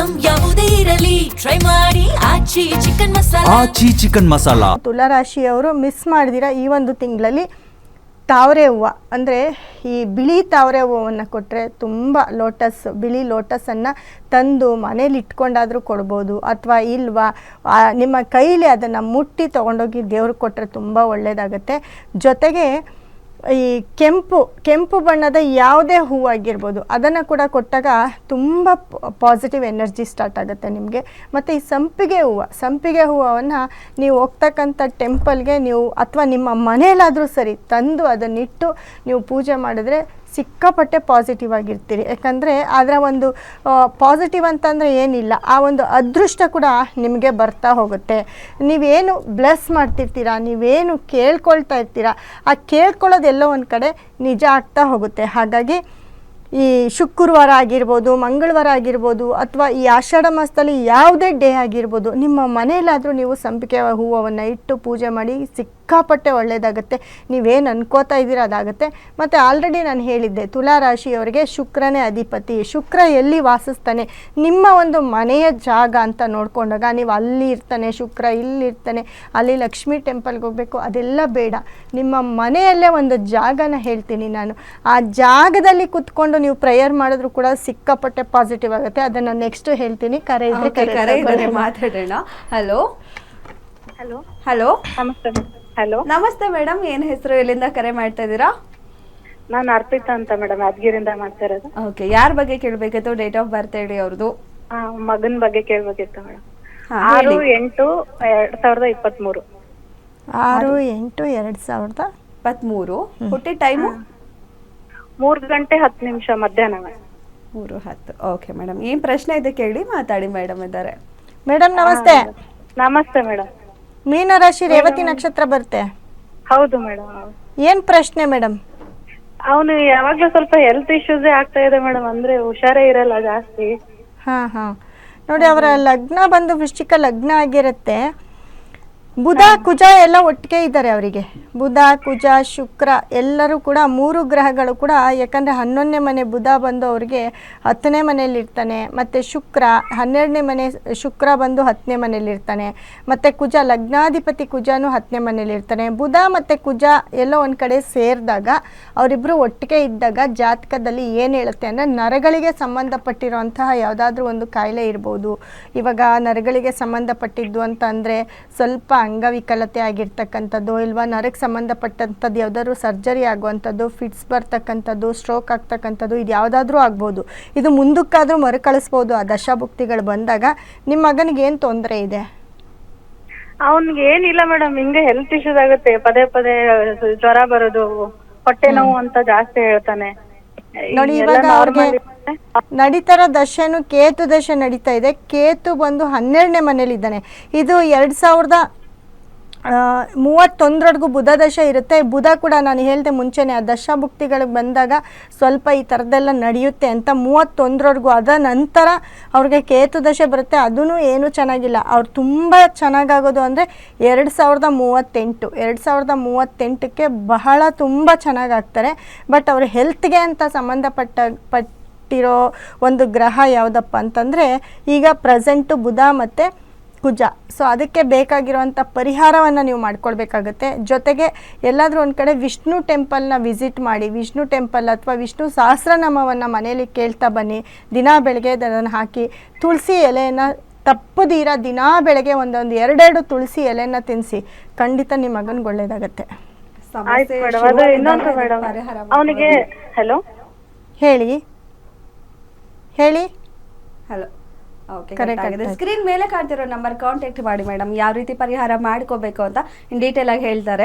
Item ಯಾವುದೇ ಇರಲಿ try ಮಾಡಿ ಆಚಿ ಚಿಕನ್ ಮಸಾಲಾ. ತುಲಾ ರಾಶಿಯವರು ಮಿಸ್ ಮಾಡಿದಿರ ಈ ಒಂದು ತಿಂಗಳಲ್ಲಿ ತಾವರೆ ಹೂವು ಅಂದರೆ ಈ ಬಿಳಿ ತಾವರೆ ಹೂವನ್ನು ಕೊಟ್ಟರೆ ತುಂಬ ಬಿಳಿ ಲೋಟಸನ್ನು ತಂದು ಮನೇಲಿ ಇಟ್ಕೊಂಡಾದರೂ ಕೊಡ್ಬೋದು, ಅಥವಾ ಇಲ್ವಾ ನಿಮ್ಮ ಕೈಲಿ ಅದನ್ನು ಮುಟ್ಟಿ ತೊಗೊಂಡೋಗಿ ದೇವ್ರಿಗೆ ಕೊಟ್ಟರೆ ತುಂಬ ಒಳ್ಳೆಯದಾಗತ್ತೆ. ಜೊತೆಗೆ ಈ ಕೆಂಪು ಬಣ್ಣದ ಯಾವುದೇ ಹೂವು ಆಗಿರ್ಬೋದು ಅದನ್ನು ಕೂಡ ಕೊಟ್ಟಾಗ ತುಂಬ ಪಾಸಿಟಿವ್ ಎನರ್ಜಿ ಸ್ಟಾರ್ಟ್ ಆಗುತ್ತೆ ನಿಮಗೆ. ಮತ್ತು ಈ ಸಂಪಿಗೆ ಹೂವನ್ನು ನೀವು ಹೋಗ್ತಕ್ಕಂಥ ಟೆಂಪಲ್ಗೆ ನೀವು ಅಥವಾ ನಿಮ್ಮ ಮನೆಯಲ್ಲಾದರೂ ಸರಿ ತಂದು ಅದನ್ನಿಟ್ಟು ನೀವು ಪೂಜೆ ಮಾಡಿದ್ರೆ ಸಿಕ್ಕಾಪಟ್ಟೆ ಪಾಸಿಟಿವ್ ಆಗಿರ್ತೀರಿ. ಯಾಕಂದರೆ ಅದರ ಒಂದು ಪಾಸಿಟಿವ್ ಅಂತಂದರೆ ಏನಿಲ್ಲ, ಆ ಒಂದು ಅದೃಷ್ಟ ಕೂಡ ನಿಮಗೆ ಬರ್ತಾ ಹೋಗುತ್ತೆ. ನೀವೇನು ಬ್ಲೆಸ್ ಮಾಡ್ತಿರ್ತೀರ, ನೀವೇನು ಕೇಳ್ಕೊಳ್ತಾ ಇರ್ತೀರ, ಆ ಕೇಳ್ಕೊಳ್ಳೋದೆಲ್ಲೋ ಒಂದು ಕಡೆ ನಿಜ ಆಗ್ತಾ ಹೋಗುತ್ತೆ. ಹಾಗಾಗಿ ಈ ಶುಕ್ರವಾರ ಆಗಿರ್ಬೋದು, ಮಂಗಳವಾರ ಆಗಿರ್ಬೋದು, ಅಥವಾ ಈ ಆಷಾಢ ಮಾಸದಲ್ಲಿ ಯಾವುದೇ ಡೇ ಆಗಿರ್ಬೋದು, ನಿಮ್ಮ ಮನೆಯಲ್ಲಾದರೂ ನೀವು ಸಂಪಿಗೆ ಹೂವನ್ನು ಇಟ್ಟು ಪೂಜೆ ಮಾಡಿ ಸಿಕ್ಕಾಪಟ್ಟೆ ಒಳ್ಳೆಯದಾಗುತ್ತೆ. ನೀವೇನು ಅನ್ಕೋತಾ ಇದ್ದೀರ ಅದಾಗುತ್ತೆ. ಮತ್ತು ಆಲ್ರೆಡಿ ನಾನು ಹೇಳಿದ್ದೆ, ತುಲಾ ರಾಶಿಯವರಿಗೆ ಶುಕ್ರನೇ ಅಧಿಪತಿ. ಶುಕ್ರ ಎಲ್ಲಿ ವಾಸಿಸ್ತಾನೆ, ನಿಮ್ಮ ಒಂದು ಮನೆಯ ಜಾಗ ಅಂತ ನೋಡಿಕೊಂಡಾಗ ನೀವು ಅಲ್ಲಿ ಇರ್ತಾನೆ ಶುಕ್ರ, ಇಲ್ಲಿರ್ತಾನೆ, ಅಲ್ಲಿ ಲಕ್ಷ್ಮೀ ಟೆಂಪಲ್ಗೆ ಹೋಗಬೇಕು, ಅದೆಲ್ಲ ಬೇಡ. ನಿಮ್ಮ ಮನೆಯಲ್ಲೇ ಒಂದು ಜಾಗನ ಹೇಳ್ತೀನಿ ನಾನು, ಆ ಜಾಗದಲ್ಲಿ ಕುತ್ಕೊಂಡು ನೀವು ಪ್ರೇಯರ್ ಮಾಡಿದ್ರು ಕೂಡ ಸಿಕ್ಕಾಪಟ್ಟೆ ಪಾಸಿಟಿವ್ ಆಗುತ್ತೆ. ಅದನ್ನು ನೆಕ್ಸ್ಟ್ ಹೇಳ್ತೀನಿ. ಕರೆ ಮಾತಾಡೋಣ. ಹಲೋ ಹಲೋ ಹಲೋ ನಮಸ್ತೆ. ಹಲೋ ನಮಸ್ತೆ ಮೇಡಮ್, ಏನ್ ಹೆಸರು, ಎಲ್ಲಿಂದ ಕರೆ ಮಾಡ್ತಾ ಇದ್ದೀರಾ? ನಾನು ಅರ್ಪಿತಾ ಅಂತ ಮೇಡಮ್, ಯಾದಗಿರಿಂದ ಮಾಡ್ತಾ ಇರೋದು. ಓಕೆ, ಯಾರ ಬಗ್ಗೆ ಕೇಳಬೇಕಿತ್ತು? ಡೇಟ್ ಆಫ್ ಬರ್ತ್ ಹೇಳಿ ಅವ್ರದ್ದು. ಮಗನ ಬಗ್ಗೆ ಕೇಳ್ಬೇಕಿತ್ತು ಮೇಡಮ್. 6/8/2023. 6/8/2023. ಹುಟ್ಟಿದ ಟೈಮು 3:10 ಮಧ್ಯಾಹ್ನ. 3:10. ಓಕೆ ಮೇಡಮ್, ಏನ್ ಪ್ರಶ್ನೆ ಇದೆ ಕೇಳಿ, ಮಾತಾಡಿ. ಮೇಡಮ್ ಇದ್ದಾರೆ. ಮೇಡಮ್ ನಮಸ್ತೆ. ನಮಸ್ತೆ ಮೇಡಮ್. ಮೀನರಾಶಿ ರೇವತಿ ನಕ್ಷತ್ರ ಬರುತ್ತೆ. ಹೌದು ಮೇಡಮ್. ಏನ್ ಪ್ರಶ್ನೆ ಮೇಡಮ್? ಅವನು ಯಾವಾಗ್ಲೂ ಸ್ವಲ್ಪ ಹೆಲ್ತ್ ಇಶ್ಯೂಸ್ ಆಗ್ತಾ ಇದೆ ಮೇಡಮ್, ಅಂದ್ರೆ ಹುಷಾರೇ ಇರಲ್ಲ ಜಾಸ್ತಿ. ಹಾ ನೋಡಿ, ಅವರ ಲಗ್ನ ಬಂದು ವೃಶ್ಚಿಕ ಲಗ್ನ ಆಗಿರುತ್ತೆ. ಬುಧ ಕುಜ ಎಲ್ಲ ಒಟ್ಟಿಗೆ ಇದ್ದಾರೆ ಅವರಿಗೆ. ಬುಧ ಕುಜ ಶುಕ್ರ ಎಲ್ಲರೂ ಕೂಡ 3 ಗ್ರಹಗಳು ಕೂಡ, ಯಾಕಂದರೆ 11ನೇ ಮನೆ ಬುಧ ಬಂದು ಅವರಿಗೆ 10ನೇ ಮನೆಯಲ್ಲಿ ಇರ್ತಾನೆ, ಮತ್ತು ಶುಕ್ರ 12ನೇ ಮನೆ ಶುಕ್ರ ಬಂದು 10ನೇ ಮನೆಯಲ್ಲಿ ಇರ್ತಾನೆ, ಮತ್ತು ಕುಜ ಲಗ್ನಾಧಿಪತಿ ಕುಜನೂ 10ನೇ ಮನೆಯಲ್ಲಿ ಇರ್ತಾನೆ. ಬುಧ ಮತ್ತು ಕುಜ ಎಲ್ಲೋ ಒಂದು ಕಡೆ ಸೇರಿದಾಗ ಅವರಿಬ್ಬರು ಒಟ್ಟಿಗೆ ಇದ್ದಾಗ ಜಾತಕದಲ್ಲಿ ಏನು ಹೇಳುತ್ತೆ ಅಂದರೆ, ನರಗಳಿಗೆ ಸಂಬಂಧಪಟ್ಟಿರುವಂತಹ ಯಾವುದಾದ್ರೂ ಒಂದು ಕಾಯಿಲೆ ಇರ್ಬೋದು. ಇವಾಗ ನರಗಳಿಗೆ ಸಂಬಂಧಪಟ್ಟಿದ್ದು ಅಂತ ಅಂದರೆ ಸ್ವಲ್ಪ ಅಂಗವಿಕಲತೆ ಆಗಿರ್ತಕ್ಕಂಥದ್ದು, ಇಲ್ವಾ ನರಕ್ಕೆ ಸಂಬಂಧಪಟ್ಟಂಥದ್ದು ಯಾವುದಾದ್ರೂ ಸರ್ಜರಿ ಆಗುವಂಥದ್ದು, ಫಿಟ್ಸ್ ಬರ್ತಕ್ಕಂಥದ್ದು, ಸ್ಟ್ರೋಕ್ ಆಗ್ತಕ್ಕಂಥದ್ದು, ಇದು ಯಾವುದಾದ್ರೂ ಆಗ್ಬೋದು. ಇದು ಮುಂದಕ್ಕಾದರೂ ಮರುಕಳಿಸ್ಬೋದು ಆ ದಶಾಭುಕ್ತಿಗಳು ಬಂದಾಗ. ನಿಮ್ಮ ಮಗನಿಗೆ ಏನು ತೊಂದರೆ ಇದೆ? ಅವನಿಗೆ ಏನಿಲ್ಲ ಮೇಡಮ್, ಹಿಂಗೆ ಹೆಲ್ತ್ ಇಶ್ಯೂಸ್ ಆಗುತ್ತೆ, ಪದೇ ಪದೇ ಜ್ವರ ಬರೋದು, ಹೊಟ್ಟೆ ನೋವು ಅಂತ ಜಾಸ್ತಿ ಹೇಳ್ತಾನೆ. ನೋಡಿ, ಇವಾಗ ಅವ್ರಿಗೆ ನಡೀತಾರೋ ದಶೆನು ಕೇತು ದಶೆ ನಡೀತಾ ಇದೆ. ಕೇತು ಬಂದು 12ನೇ ಮನೇಲಿ ಇದ್ದಾನೆ. ಇದು 2031 ಬುಧ ದಶೆ ಇರುತ್ತೆ. ಬುಧ ಕೂಡ ನಾನು ಹೇಳಿದೆ ಮುಂಚೆನೆ, ಆ ದಶಾಭುಕ್ತಿಗಳಿಗೆ ಬಂದಾಗ ಸ್ವಲ್ಪ ಈ ಥರದ್ದೆಲ್ಲ ನಡೆಯುತ್ತೆ ಅಂತ. 31 ಅದ ನಂತರ ಅವ್ರಿಗೆ ಕೇತು ದಶೆ ಬರುತ್ತೆ. ಅದೂ ಏನೂ ಚೆನ್ನಾಗಿಲ್ಲ. ಅವ್ರು ತುಂಬ ಚೆನ್ನಾಗಾಗೋದು ಅಂದರೆ 2038ಕ್ಕೆ ಬಹಳ ತುಂಬ ಚೆನ್ನಾಗಾಗ್ತಾರೆ. ಬಟ್ ಅವ್ರ ಹೆಲ್ತ್ಗೆ ಅಂತ ಸಂಬಂಧಪಟ್ಟಿರೋ ಒಂದು ಗ್ರಹ ಯಾವುದಪ್ಪ ಅಂತಂದರೆ ಈಗ ಪ್ರೆಸೆಂಟು ಬುಧ ಮತ್ತು ಕುಜ. ಸೊ ಅದಕ್ಕೆ ಬೇಕಾಗಿರುವಂಥ ಪರಿಹಾರವನ್ನು ನೀವು ಮಾಡ್ಕೊಳ್ಬೇಕಾಗತ್ತೆ. ಜೊತೆಗೆ ಎಲ್ಲಾದರೂ ಒಂದು ಕಡೆ ವಿಷ್ಣು ಟೆಂಪಲ್ನ ವಿಸಿಟ್ ಮಾಡಿ, ವಿಷ್ಣು ಟೆಂಪಲ್ ಅಥವಾ ವಿಷ್ಣು ಸಹಸ್ರನಾಮವನ್ನು ಮನೆಯಲ್ಲಿ ಕೇಳ್ತಾ ಬನ್ನಿ. ದಿನ ಬೆಳಗ್ಗೆ ಅದನ್ನು ಹಾಕಿ ತುಳಸಿ ಎಲೆಯನ್ನು ತಪ್ಪದೀರ ದಿನ ಬೆಳಗ್ಗೆ ಒಂದೊಂದು 2 ತುಳಸಿ ಎಲೆಯನ್ನು ತಿನ್ನಿಸಿ, ಖಂಡಿತ ನಿಮ್ಮ ಮಗನಿಗೆ ಒಳ್ಳೆಯದಾಗತ್ತೆ. ಅವನಿಗೆ ಹಲೋ ಹೇಳಿ. ಹಲೋ. ಓಕೆ, ಸ್ಕ್ರೀನ್ ಮೇಲೆ ಕಾಣ್ತಿರೋ ನಂಬರ್ ಕಾಂಟ್ಯಾಕ್ಟ್ ಮಾಡಿ ಮೇಡಮ್. ಯಾವ ರೀತಿ ಪರಿಹಾರ ಮಾಡ್ಕೋಬೇಕು ಅಂತ ಡೀಟೇಲ್ ಆಗಿ ಹೇಳ್ತಾರೆ.